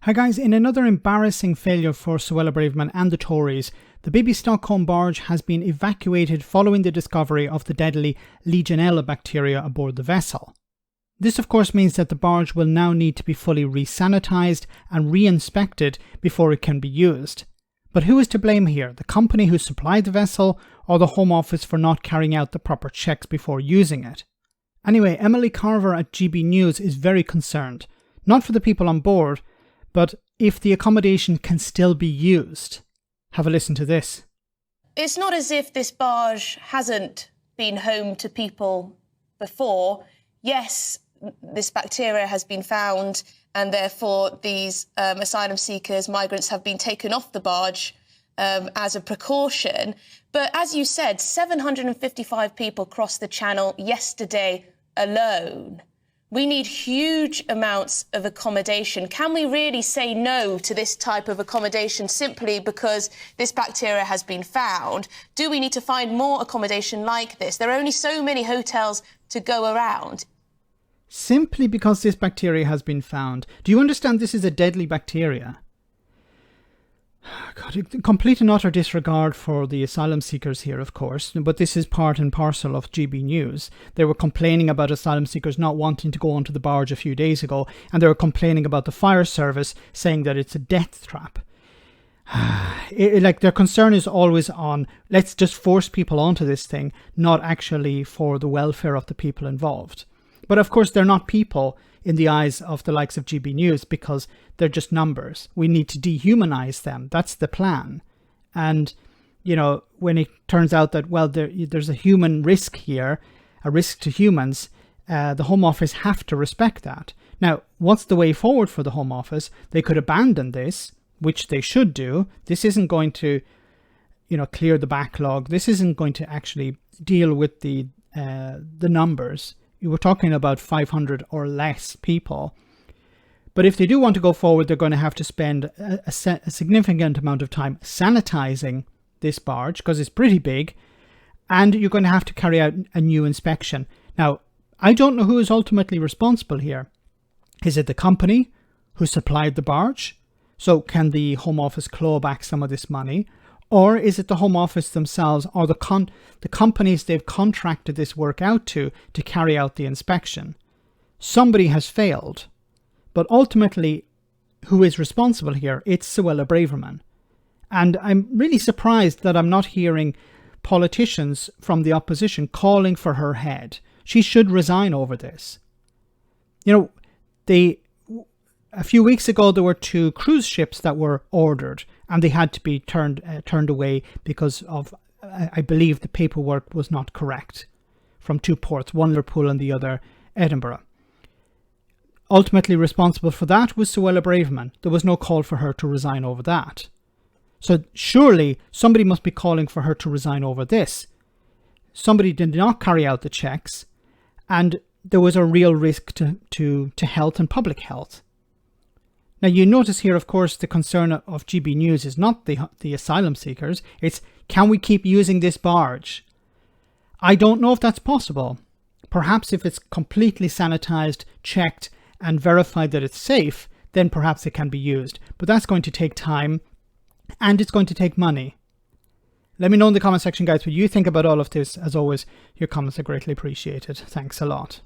Hi guys, in another embarrassing failure for Suella Braverman and the Tories, the Bibby Stockholm barge has been evacuated following the discovery of the deadly Legionella bacteria aboard the vessel. This of course means that the barge will now need to be fully re-sanitized and re-inspected before it can be used. But who is to blame here? The company who supplied the vessel or the Home Office for not carrying out the proper checks before using it? Anyway, Emily Carver at GB News is very concerned, not for the people on board, but if the accommodation can still be used. Have a listen to this. It's not as if this barge hasn't been home to people before. Yes, this bacteria has been found and therefore these asylum seekers, migrants have been taken off the barge as a precaution. But as you said, 755 people crossed the channel yesterday alone. We need huge amounts of accommodation. Can we really say no to this type of accommodation simply because this bacteria has been found? Do we need to find more accommodation like this? There are only so many hotels to go around. Simply because this bacteria has been found. Do you understand this is a deadly bacteria? God, complete and utter disregard for the asylum seekers here, of course, but this is part and parcel of GB News. They were complaining about asylum seekers not wanting to go onto the barge a few days ago, and they were complaining about the fire service, saying that it's a death trap. Like their concern is always on, let's just force people onto this thing, not actually for the welfare of the people involved. But of course, they're not people in the eyes of the likes of GB News because they're just numbers. We need to dehumanize them. That's the plan. And, you know, when it turns out that, well, there's a human risk here, a risk to humans, the Home Office have to respect that. Now, what's the way forward for the Home Office? They could abandon this, which they should do. This isn't going to, you know, clear the backlog. This isn't going to actually deal with the numbers. You were talking about 500 or less people. But if they do want to go forward, they're going to have to spend a significant amount of time sanitizing this barge because it's pretty big. And you're going to have to carry out a new inspection. Now, I don't know who is ultimately responsible here. Is it the company who supplied the barge? So can the Home Office claw back some of this money? Or is it the Home Office themselves or the companies they've contracted this work out to carry out the inspection? Somebody has failed. But ultimately, who is responsible here? It's Suella Braverman. And I'm really surprised that I'm not hearing politicians from the opposition calling for her head. She should resign over this. You know, a few weeks ago, there were 2 cruise ships that were ordered and they had to be turned away because of, I believe, the paperwork was not correct from 2 ports, one Liverpool and the other Edinburgh. Ultimately responsible for that was Suella Braverman. There was no call for her to resign over that. So surely somebody must be calling for her to resign over this. Somebody did not carry out the checks and there was a real risk to health and public health. Now you notice here, of course, the concern of GB News is not the asylum seekers. It's, can we keep using this barge? I don't know if that's possible. Perhaps if it's completely sanitized, checked, and verified that it's safe, then perhaps it can be used. But that's going to take time, and it's going to take money. Let me know in the comment section, guys, what you think about all of this. As always, your comments are greatly appreciated. Thanks a lot.